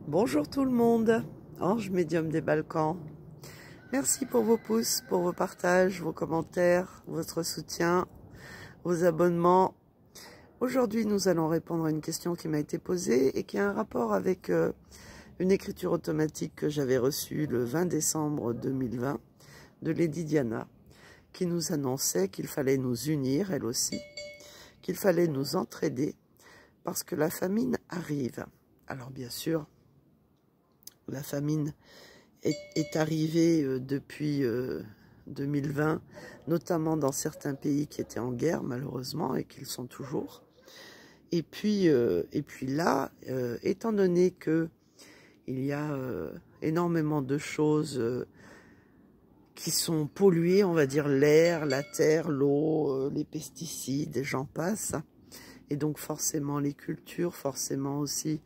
Bonjour tout le monde, Ange Médium des Balkans. Merci pour vos pouces, pour vos partages, vos commentaires, votre soutien, vos abonnements. Aujourd'hui, nous allons répondre à une question qui m'a été posée et qui a un rapport avec une écriture automatique que j'avais reçue le 20 décembre 2020 de Lady Diana, qui nous annonçait qu'il fallait nous unir, elle aussi, qu'il fallait nous entraider parce que la famine arrive. Alors bien sûr, la famine est arrivée depuis 2020, notamment dans certains pays qui étaient en guerre malheureusement et qui le sont toujours. Et puis là, étant donné que il y a énormément de choses qui sont polluées, on va dire l'air, la terre, l'eau, les pesticides, et j'en passe. Et donc forcément les cultures, forcément aussi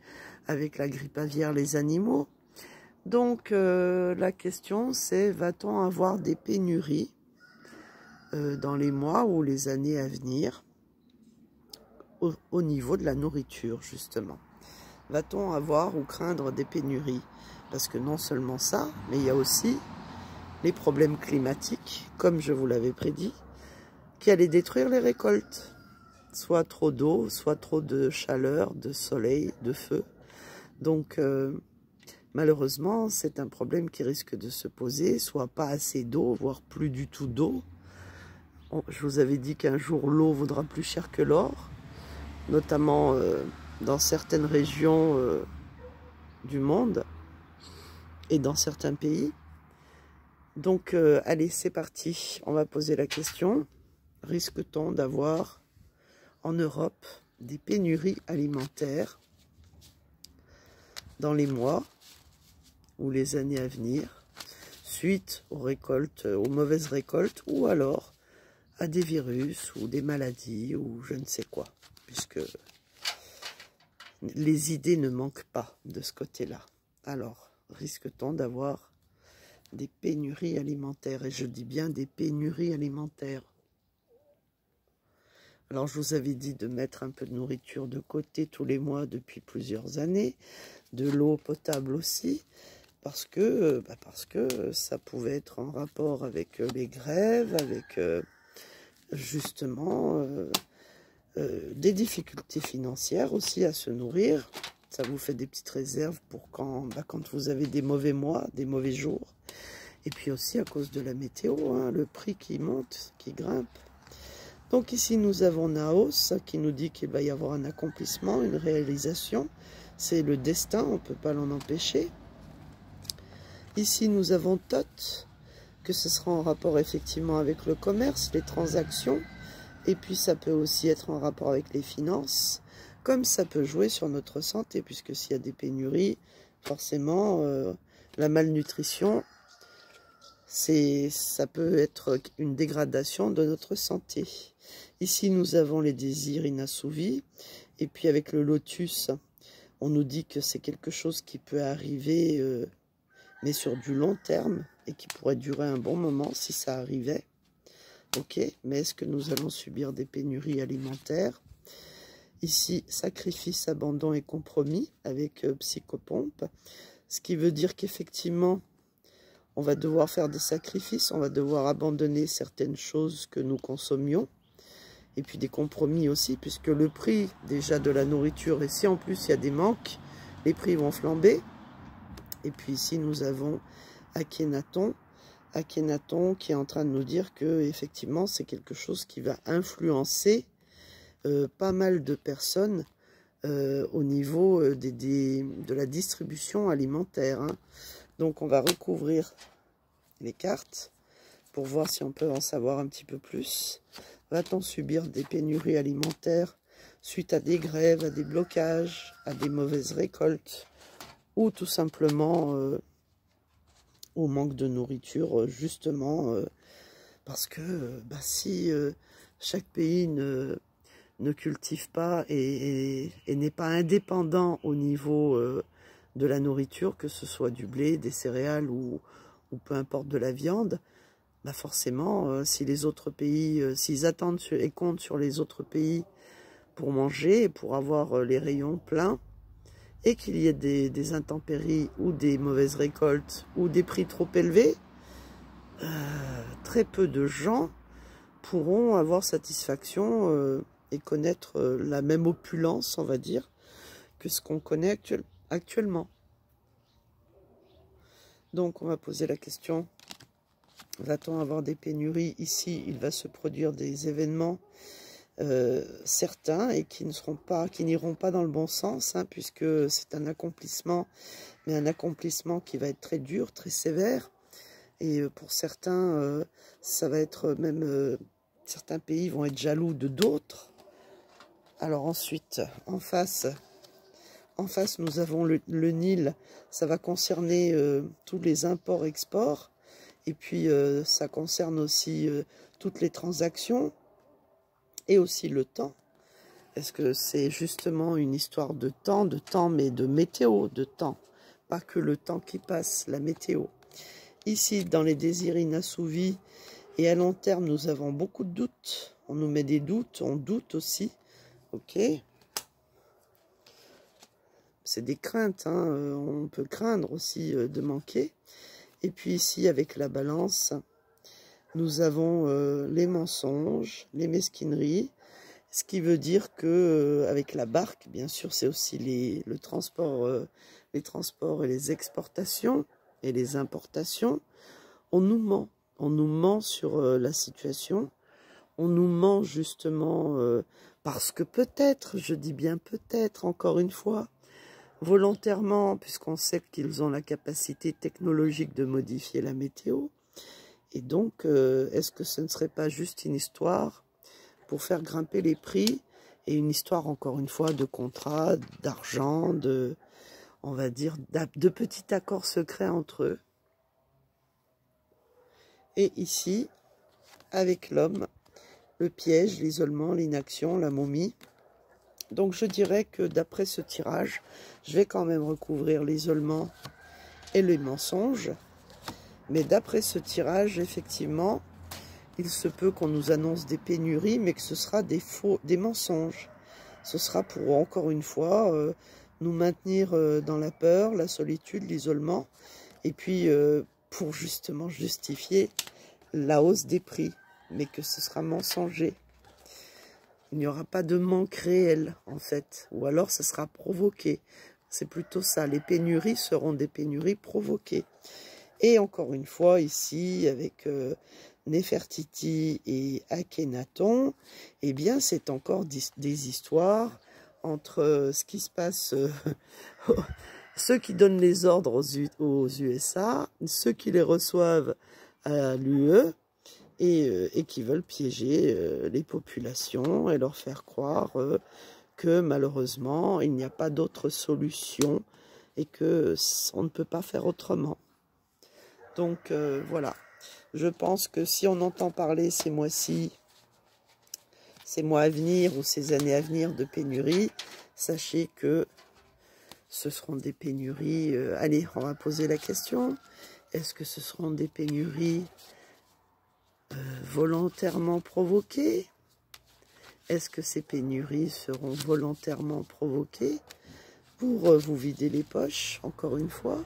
avec la grippe aviaire les animaux. Donc la question c'est, va-t-on avoir des pénuries dans les mois ou les années à venir au niveau de la nourriture justement? Va-t-on avoir ou craindre des pénuries? Parce que non seulement ça, mais il y a aussi les problèmes climatiques, comme je vous l'avais prédit, qui allaient détruire les récoltes. Soit trop d'eau, soit trop de chaleur, de soleil, de feu. Donc malheureusement, c'est un problème qui risque de se poser, soit pas assez d'eau, voire plus du tout d'eau. Je vous avais dit qu'un jour l'eau vaudra plus cher que l'or, notamment dans certaines régions du monde et dans certains pays. Donc allez, c'est parti, on va poser la question. Risque-t-on d'avoir en Europe des pénuries alimentaires dans les mois ou les années à venir, suite aux récoltes, aux mauvaises récoltes, ou alors à des virus ou des maladies ou je ne sais quoi, puisque les idées ne manquent pas de ce côté-là. Alors, risque-t-on d'avoir des pénuries alimentaires? Et je dis bien des pénuries alimentaires. Alors, je vous avais dit de mettre un peu de nourriture de côté tous les mois depuis plusieurs années, de l'eau potable aussi, parce que ça pouvait être en rapport avec les grèves, avec justement des difficultés financières aussi à se nourrir. Ça vous fait des petites réserves pour quand vous avez des mauvais mois, des mauvais jours. Et puis aussi à cause de la météo, hein, le prix qui monte, qui grimpe. Donc ici nous avons Naos qui nous dit qu'il va y avoir un accomplissement, une réalisation. C'est le destin, on ne peut pas l'en empêcher. Ici nous avons Thoth, que ce sera en rapport effectivement avec le commerce, les transactions. Et puis ça peut aussi être en rapport avec les finances, comme ça peut jouer sur notre santé, puisque s'il y a des pénuries, forcément la malnutrition, ça peut être une dégradation de notre santé. Ici, nous avons les désirs inassouvis. Et puis avec le lotus, on nous dit que c'est quelque chose qui peut arriver, mais sur du long terme, et qui pourrait durer un bon moment si ça arrivait. Ok, mais est-ce que nous allons subir des pénuries alimentaires? Ici, sacrifice, abandon et compromis avec psychopompe. Ce qui veut dire qu'effectivement, on va devoir faire des sacrifices, on va devoir abandonner certaines choses que nous consommions. Et puis des compromis aussi, puisque le prix déjà de la nourriture, et si en plus il y a des manques, les prix vont flamber. Et puis ici nous avons Akhenaton qui est en train de nous dire que effectivement c'est quelque chose qui va influencer pas mal de personnes au niveau de la distribution alimentaire. Hein. Donc on va recouvrir les cartes pour voir si on peut en savoir un petit peu plus. Va-t-on subir des pénuries alimentaires suite à des grèves, à des blocages, à des mauvaises récoltes, ou tout simplement au manque de nourriture, justement parce que si chaque pays ne cultive pas et n'est pas indépendant au niveau de la nourriture, que ce soit du blé, des céréales ou peu importe de la viande, forcément, si les autres pays, s'ils attendent et comptent sur les autres pays pour manger et pour avoir les rayons pleins, et qu'il y ait des intempéries ou des mauvaises récoltes ou des prix trop élevés, très peu de gens pourront avoir satisfaction et connaître la même opulence, on va dire, que ce qu'on connaît actuellement. Donc on va poser la question, va-t-on avoir des pénuries? Ici, il va se produire des événements certains et qui n'iront pas dans le bon sens, hein, puisque c'est un accomplissement, mais un accomplissement qui va être très dur, très sévère. Et pour certains, ça va être même, certains pays vont être jaloux de d'autres. Alors ensuite, en face, nous avons le Nil. Ça va concerner tous les imports-exports. Et puis, ça concerne aussi toutes les transactions. Et aussi le temps. Est-ce que c'est justement une histoire de temps, mais de météo, de temps. Pas que le temps qui passe, la météo. Ici, dans les désirs inassouvis et à long terme, nous avons beaucoup de doutes. On nous met des doutes, on doute aussi. Ok. C'est des craintes, hein. On peut craindre aussi de manquer. Et puis ici, avec la balance, nous avons les mensonges, les mesquineries. Ce qui veut dire que avec la barque, bien sûr, c'est aussi les transports et les exportations et les importations. On nous ment sur la situation. On nous ment justement parce que peut-être, je dis bien peut-être, encore une fois, volontairement, puisqu'on sait qu'ils ont la capacité technologique de modifier la météo. Et donc, est-ce que ce ne serait pas juste une histoire pour faire grimper les prix et une histoire, encore une fois, de contrat, d'argent, on va dire, de petits accords secrets entre eux. Et ici, avec l'homme, le piège, l'isolement, l'inaction, la momie. Donc je dirais que d'après ce tirage, je vais quand même recouvrir l'isolement et les mensonges. Mais d'après ce tirage, effectivement, il se peut qu'on nous annonce des pénuries, mais que ce sera des mensonges. Ce sera pour, encore une fois, nous maintenir dans la peur, la solitude, l'isolement, et puis pour justement justifier la hausse des prix, mais que ce sera mensonger. Il n'y aura pas de manque réel, en fait, ou alors ça sera provoqué. C'est plutôt ça, les pénuries seront des pénuries provoquées. Et encore une fois, ici, avec Néfertiti et Akhenaton, eh bien, c'est encore des histoires entre ce qui se passe, ceux qui donnent les ordres aux USA, ceux qui les reçoivent à l'UE, et qui veulent piéger les populations et leur faire croire que malheureusement, il n'y a pas d'autre solution et qu'on ne peut pas faire autrement. Donc voilà, je pense que si on entend parler ces mois-ci, ces mois à venir ou ces années à venir de pénurie, sachez que ce seront des pénuries... allez, on va poser la question. Est-ce que ce seront des pénuries volontairement provoquées? Est-ce que ces pénuries seront volontairement provoquées pour vous vider les poches, encore une fois?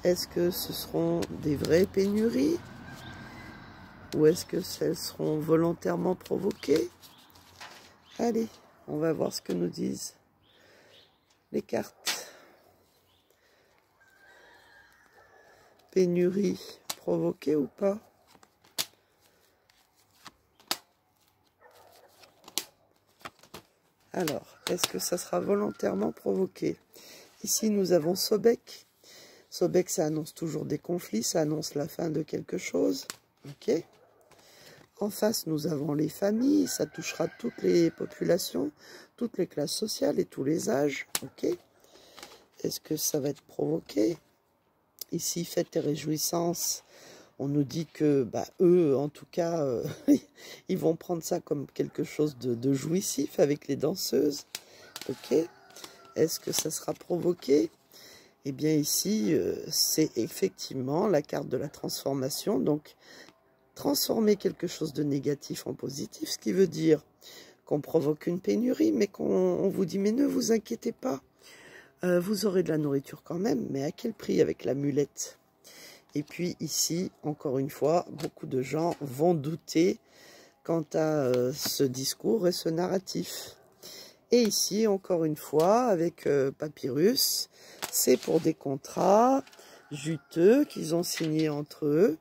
Est-ce que ce seront des vraies pénuries? Ou est-ce que elles seront volontairement provoquées? Allez, on va voir ce que nous disent les cartes. Pénurie provoquée ou pas? Alors, est-ce que ça sera volontairement provoqué? Ici, nous avons Sobek. Sobek, ça annonce toujours des conflits, ça annonce la fin de quelque chose. Ok. En face, nous avons les familles, ça touchera toutes les populations, toutes les classes sociales et tous les âges. Ok. Est-ce que ça va être provoqué? Ici, fête et réjouissance. On nous dit que, eux, en tout cas, ils vont prendre ça comme quelque chose de jouissif avec les danseuses. Ok. Est-ce que ça sera provoqué? Eh bien ici, c'est effectivement la carte de la transformation. Donc, transformer quelque chose de négatif en positif, ce qui veut dire qu'on provoque une pénurie, mais qu'on vous dit, mais ne vous inquiétez pas. vous aurez de la nourriture quand même, mais à quel prix avec la mulette? Et puis ici, encore une fois, beaucoup de gens vont douter quant à ce discours et ce narratif. Et ici, encore une fois, avec Papyrus, c'est pour des contrats juteux qu'ils ont signés entre eux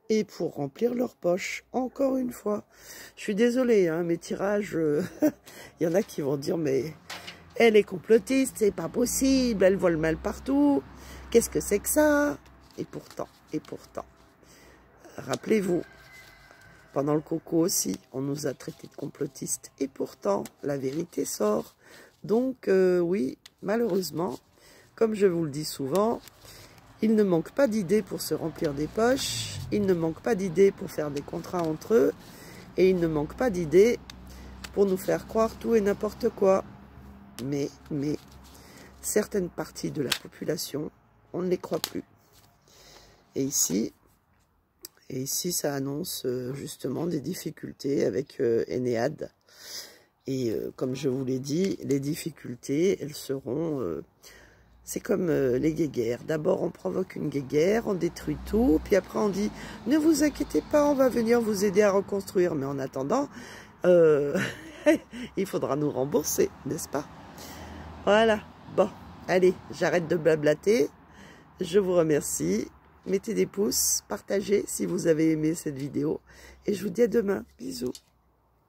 et pour remplir leur poche. Encore une fois, je suis désolée, hein, mes tirages, il y en a qui vont dire, mais elle est complotiste, c'est pas possible, elle voit le mal partout, qu'est-ce que c'est que ça? Et pourtant, rappelez-vous, pendant le coco aussi, on nous a traités de complotistes. Et pourtant, la vérité sort. Donc, oui, malheureusement, comme je vous le dis souvent, il ne manque pas d'idées pour se remplir des poches. Il ne manque pas d'idées pour faire des contrats entre eux. Et il ne manque pas d'idées pour nous faire croire tout et n'importe quoi. Mais, certaines parties de la population, on ne les croit plus. Et ici, ça annonce justement des difficultés avec Ennead. Et comme je vous l'ai dit, les difficultés, elles seront... c'est comme les guéguerres. D'abord, on provoque une guéguerre, on détruit tout, puis après on dit « Ne vous inquiétez pas, on va venir vous aider à reconstruire. » Mais en attendant, il faudra nous rembourser, n'est-ce pas? Voilà. Bon, allez, j'arrête de blablater. Je vous remercie. Mettez des pouces, partagez si vous avez aimé cette vidéo. Et je vous dis à demain. Bisous.